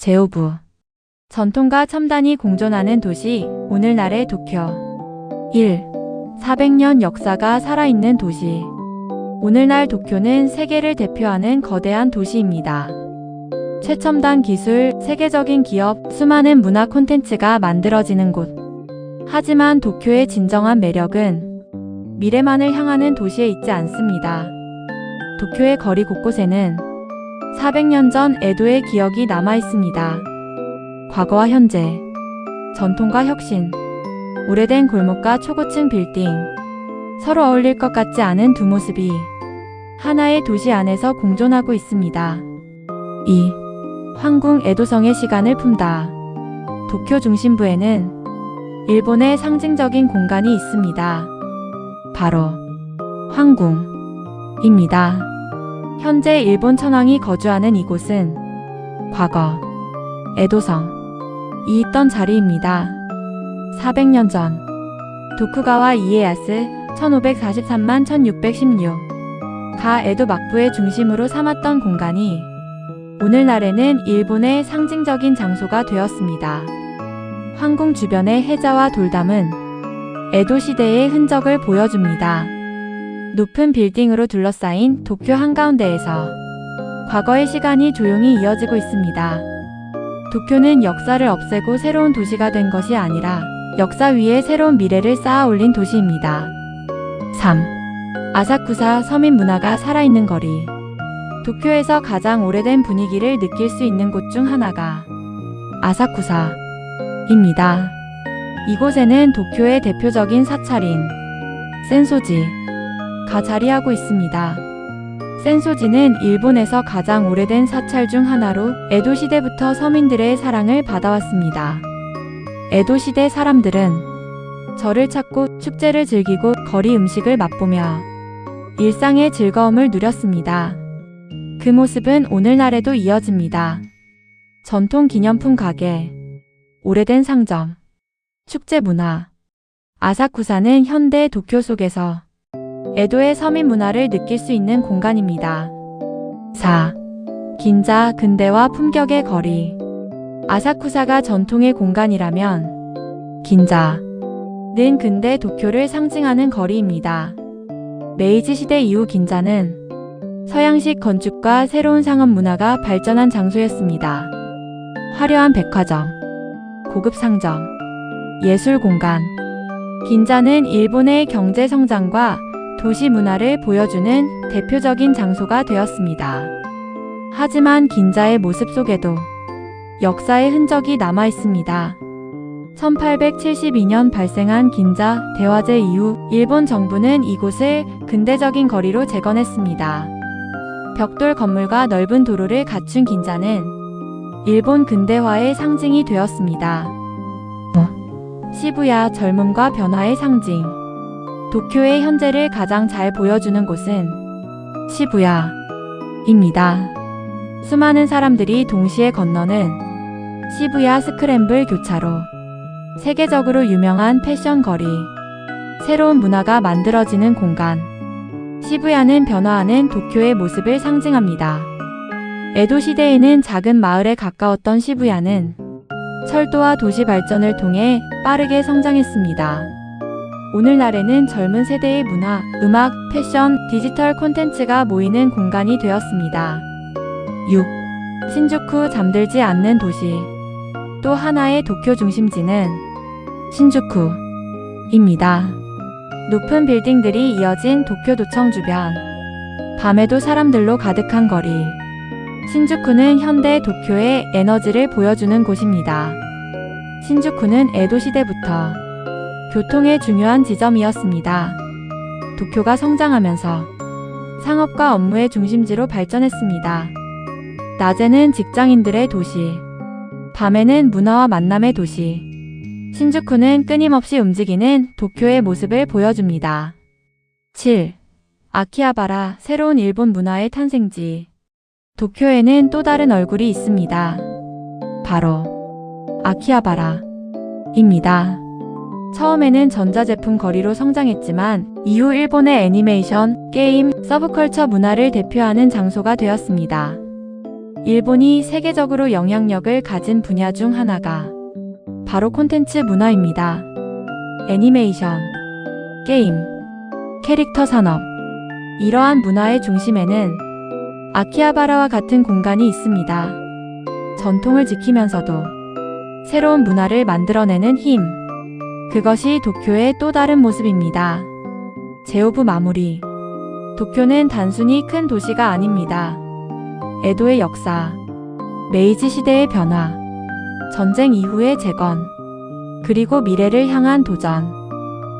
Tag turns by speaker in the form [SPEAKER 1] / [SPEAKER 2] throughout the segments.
[SPEAKER 1] 제오부. 전통과 첨단이 공존하는 도시, 오늘날의 도쿄. 1. 400년 역사가 살아있는 도시. 오늘날 도쿄는 세계를 대표하는 거대한 도시입니다. 최첨단 기술, 세계적인 기업, 수많은 문화 콘텐츠가 만들어지는 곳. 하지만 도쿄의 진정한 매력은 미래만을 향하는 도시에 있지 않습니다. 도쿄의 거리 곳곳에는 400년 전 에도의 기억이 남아 있습니다. 과거와 현재, 전통과 혁신, 오래된 골목과 초고층 빌딩, 서로 어울릴 것 같지 않은 두 모습이 하나의 도시 안에서 공존하고 있습니다. 2. 황궁 에도성의 시간을 품다. 도쿄 중심부에는 일본의 상징적인 공간이 있습니다. 바로 황궁입니다. 현재 일본 천황이 거주하는 이곳은 과거 에도성이 있던 자리입니다. 400년 전 도쿠가와 이에야스 1543만 1616 가 에도 막부의 중심으로 삼았던 공간이 오늘날에는 일본의 상징적인 장소가 되었습니다. 황궁 주변의 해자와 돌담은 에도 시대의 흔적을 보여줍니다. 높은 빌딩으로 둘러싸인 도쿄 한가운데에서 과거의 시간이 조용히 이어지고 있습니다. 도쿄는 역사를 없애고 새로운 도시가 된 것이 아니라 역사 위에 새로운 미래를 쌓아 올린 도시입니다. 3. 아사쿠사 서민 문화가 살아있는 거리. 도쿄에서 가장 오래된 분위기를 느낄 수 있는 곳 중 하나가 아사쿠사입니다. 이곳에는 도쿄의 대표적인 사찰인 센소지가 자리하고 있습니다. 센소지는 일본에서 가장 오래된 사찰 중 하나로 에도 시대부터 서민들의 사랑을 받아왔습니다. 에도 시대 사람들은 절을 찾고 축제를 즐기고 거리 음식을 맛보며 일상의 즐거움을 누렸습니다. 그 모습은 오늘날에도 이어집니다. 전통 기념품 가게, 오래된 상점, 축제 문화. 아사쿠사는 현대 도쿄 속에서 에도의 서민 문화를 느낄 수 있는 공간입니다. 4. 긴자 근대와 품격의 거리. 아사쿠사가 전통의 공간이라면 긴자는 근대 도쿄를 상징하는 거리입니다. 메이지 시대 이후 긴자는 서양식 건축과 새로운 상업 문화가 발전한 장소였습니다. 화려한 백화점, 고급 상점, 예술 공간. 긴자는 일본의 경제 성장과 도시 문화를 보여주는 대표적인 장소가 되었습니다. 하지만 긴자의 모습 속에도 역사의 흔적이 남아 있습니다. 1872년 발생한 긴자 대화제 이후 일본 정부는 이곳을 근대적인 거리로 재건했습니다. 벽돌 건물과 넓은 도로를 갖춘 긴자는 일본 근대화의 상징이 되었습니다. 시부야 젊음과 변화의 상징. 도쿄의 현재를 가장 잘 보여주는 곳은 시부야입니다. 수많은 사람들이 동시에 건너는 시부야 스크램블 교차로. 세계적으로 유명한 패션 거리. 새로운 문화가 만들어지는 공간. 시부야는 변화하는 도쿄의 모습을 상징합니다. 에도 시대에는 작은 마을에 가까웠던 시부야는 철도와 도시 발전을 통해 빠르게 성장했습니다. 오늘날에는 젊은 세대의 문화, 음악, 패션, 디지털 콘텐츠가 모이는 공간이 되었습니다. 6. 신주쿠 잠들지 않는 도시. 또 하나의 도쿄 중심지는 신주쿠입니다. 높은 빌딩들이 이어진 도쿄도청 주변. 밤에도 사람들로 가득한 거리. 신주쿠는 현대 도쿄의 에너지를 보여주는 곳입니다. 신주쿠는 에도 시대부터 교통의 중요한 지점이었습니다. 도쿄가 성장하면서 상업과 업무의 중심지로 발전했습니다. 낮에는 직장인들의 도시, 밤에는 문화와 만남의 도시. 신주쿠는 끊임없이 움직이는 도쿄의 모습을 보여줍니다. 7. 아키하바라, 새로운 일본 문화의 탄생지. 도쿄에는 또 다른 얼굴이 있습니다. 바로 아키하바라입니다. 처음에는 전자제품 거리로 성장했지만 이후 일본의 애니메이션, 게임, 서브컬처 문화를 대표하는 장소가 되었습니다. 일본이 세계적으로 영향력을 가진 분야 중 하나가 바로 콘텐츠 문화입니다. 애니메이션, 게임, 캐릭터 산업. 이러한 문화의 중심에는 아키하바라와 같은 공간이 있습니다. 전통을 지키면서도 새로운 문화를 만들어내는 힘. 그것이 도쿄의 또 다른 모습입니다. 제오부 마무리. 도쿄는 단순히 큰 도시가 아닙니다. 에도의 역사, 메이지 시대의 변화, 전쟁 이후의 재건, 그리고 미래를 향한 도전.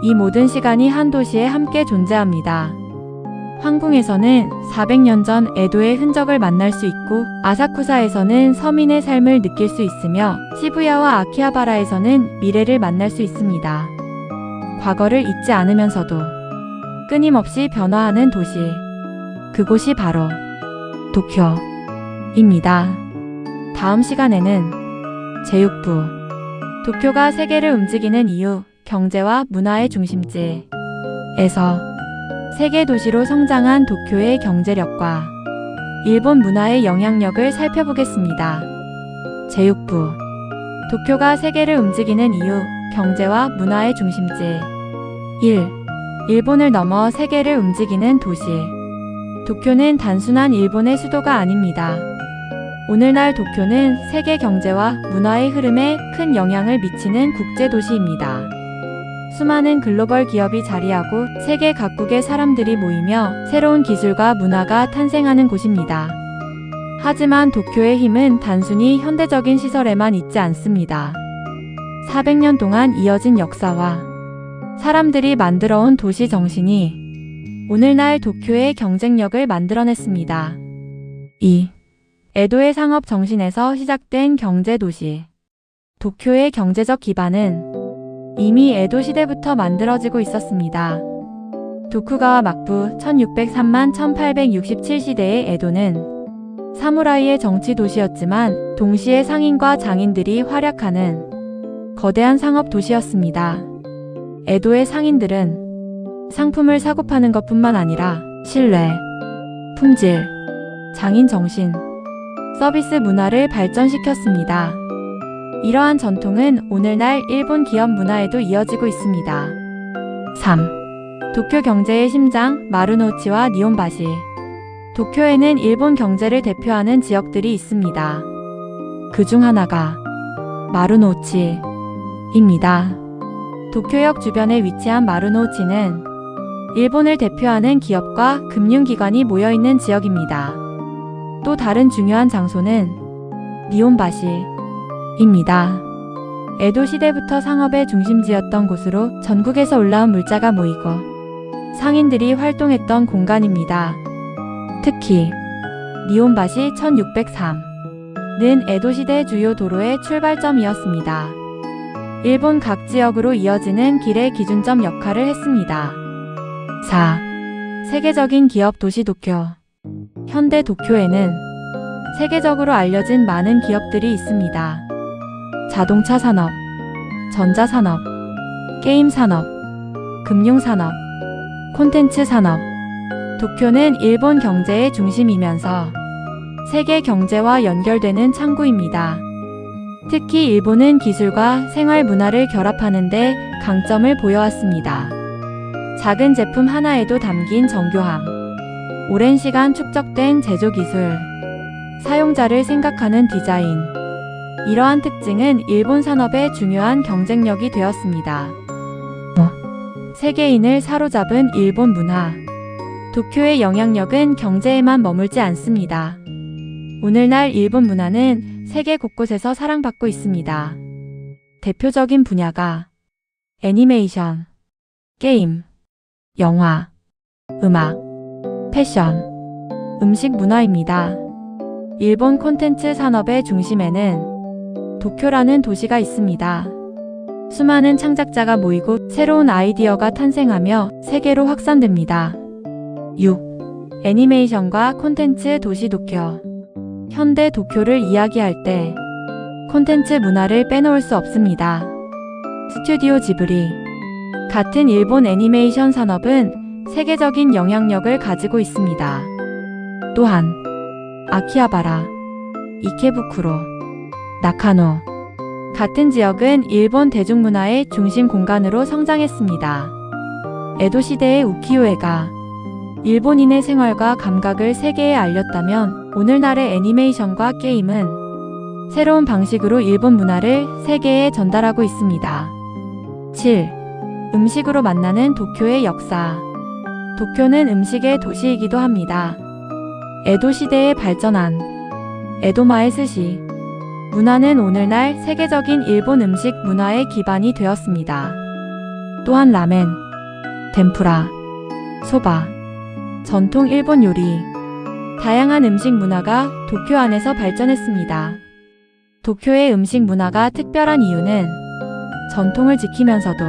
[SPEAKER 1] 이 모든 시간이 한 도시에 함께 존재합니다. 황궁에서는 400년 전 에도의 흔적을 만날 수 있고, 아사쿠사에서는 서민의 삶을 느낄 수 있으며, 시부야와 아키하바라에서는 미래를 만날 수 있습니다. 과거를 잊지 않으면서도 끊임없이 변화하는 도시. 그곳이 바로 도쿄입니다. 다음 시간에는 제6부 도쿄가 세계를 움직이는 이유, 경제와 문화의 중심지에서 세계 도시로 성장한 도쿄의 경제력과 일본 문화의 영향력을 살펴보겠습니다. 제6부 도쿄가 세계를 움직이는 이유, 경제와 문화의 중심지. 1. 일본을 넘어 세계를 움직이는 도시. 도쿄는 단순한 일본의 수도가 아닙니다. 오늘날 도쿄는 세계 경제와 문화의 흐름에 큰 영향을 미치는 국제도시입니다. 수많은 글로벌 기업이 자리하고 세계 각국의 사람들이 모이며 새로운 기술과 문화가 탄생하는 곳입니다. 하지만 도쿄의 힘은 단순히 현대적인 시설에만 있지 않습니다. 400년 동안 이어진 역사와 사람들이 만들어온 도시 정신이 오늘날 도쿄의 경쟁력을 만들어냈습니다. 2. 에도의 상업 정신에서 시작된 경제도시. 도쿄의 경제적 기반은 이미 에도 시대부터 만들어지고 있었습니다. 도쿠가와 막부 1603만 1867 시대의 에도는 사무라이의 정치 도시였지만 동시에 상인과 장인들이 활약하는 거대한 상업 도시였습니다. 에도의 상인들은 상품을 사고 파는 것뿐만 아니라 신뢰, 품질, 장인 정신, 서비스 문화를 발전시켰습니다. 이러한 전통은 오늘날 일본 기업 문화에도 이어지고 있습니다. 3. 도쿄 경제의 심장, 마루노우치와 니혼바시. 도쿄에는 일본 경제를 대표하는 지역들이 있습니다. 그 중 하나가 마루노우치입니다. 도쿄역 주변에 위치한 마루노우치는 일본을 대표하는 기업과 금융기관이 모여있는 지역입니다. 또 다른 중요한 장소는 니혼바시입니다. 에도 시대부터 상업의 중심지였던 곳으로 전국에서 올라온 물자가 모이고 상인들이 활동했던 공간입니다. 특히 니혼바시 1603는 에도 시대 주요 도로의 출발점이었습니다. 일본 각 지역으로 이어지는 길의 기준점 역할을 했습니다. 4. 세계적인 기업 도시 도쿄. 현대 도쿄에는 세계적으로 알려진 많은 기업들이 있습니다. 자동차 산업, 전자산업, 게임 산업, 금융 산업, 콘텐츠 산업. 도쿄는 일본 경제의 중심이면서 세계 경제와 연결되는 창구입니다. 특히 일본은 기술과 생활 문화를 결합하는 데 강점을 보여왔습니다. 작은 제품 하나에도 담긴 정교함, 오랜 시간 축적된 제조 기술, 사용자를 생각하는 디자인. 이러한 특징은 일본 산업의 중요한 경쟁력이 되었습니다. 세계인을 사로잡은 일본 문화. 도쿄의 영향력은 경제에만 머물지 않습니다. 오늘날 일본 문화는 세계 곳곳에서 사랑받고 있습니다. 대표적인 분야가 애니메이션, 게임, 영화, 음악, 패션, 음식 문화입니다. 일본 콘텐츠 산업의 중심에는 도쿄라는 도시가 있습니다. 수많은 창작자가 모이고 새로운 아이디어가 탄생하며 세계로 확산됩니다. 6. 애니메이션과 콘텐츠 도시 도쿄. 현대 도쿄를 이야기할 때 콘텐츠 문화를 빼놓을 수 없습니다. 스튜디오 지브리. 같은 일본 애니메이션 산업은 세계적인 영향력을 가지고 있습니다. 또한 아키하바라, 이케부쿠로, 나카노. 같은 지역은 일본 대중문화의 중심 공간으로 성장했습니다. 에도 시대의 우키요-에가 일본인의 생활과 감각을 세계에 알렸다면 오늘날의 애니메이션과 게임은 새로운 방식으로 일본 문화를 세계에 전달하고 있습니다. 7. 음식으로 만나는 도쿄의 역사. 도쿄는 음식의 도시이기도 합니다. 에도 시대에 발전한 에도마의 스시 문화는 오늘날 세계적인 일본 음식 문화의 기반이 되었습니다. 또한 라멘, 덴푸라, 소바, 전통 일본 요리, 다양한 음식 문화가 도쿄 안에서 발전했습니다. 도쿄의 음식 문화가 특별한 이유는 전통을 지키면서도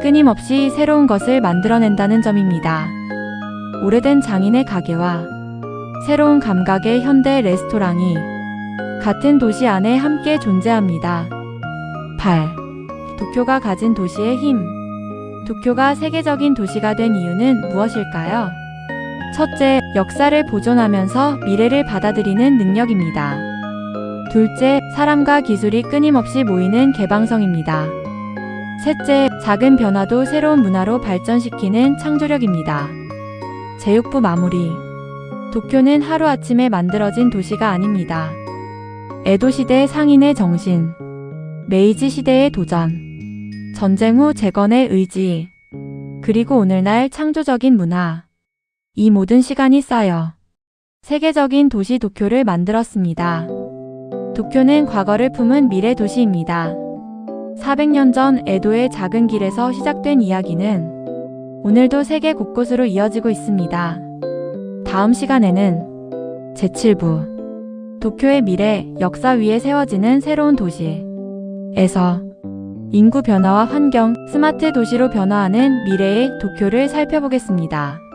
[SPEAKER 1] 끊임없이 새로운 것을 만들어낸다는 점입니다. 오래된 장인의 가게와 새로운 감각의 현대 레스토랑이 같은 도시 안에 함께 존재합니다. 8. 도쿄가 가진 도시의 힘. 도쿄가 세계적인 도시가 된 이유는 무엇일까요? 첫째, 역사를 보존하면서 미래를 받아들이는 능력입니다. 둘째, 사람과 기술이 끊임없이 모이는 개방성입니다. 셋째, 작은 변화도 새로운 문화로 발전시키는 창조력입니다. 제6부 마무리. 도쿄는 하루아침에 만들어진 도시가 아닙니다. 에도 시대 상인의 정신, 메이지 시대의 도전, 전쟁 후 재건의 의지, 그리고 오늘날 창조적인 문화. 이 모든 시간이 쌓여 세계적인 도시 도쿄를 만들었습니다. 도쿄는 과거를 품은 미래 도시입니다. 400년 전 에도의 작은 길에서 시작된 이야기는 오늘도 세계 곳곳으로 이어지고 있습니다. 다음 시간에는 제7부 도쿄의 미래, 역사 위에 세워지는 새로운 도시에서 인구 변화와 환경, 스마트 도시로 변화하는 미래의 도쿄를 살펴보겠습니다.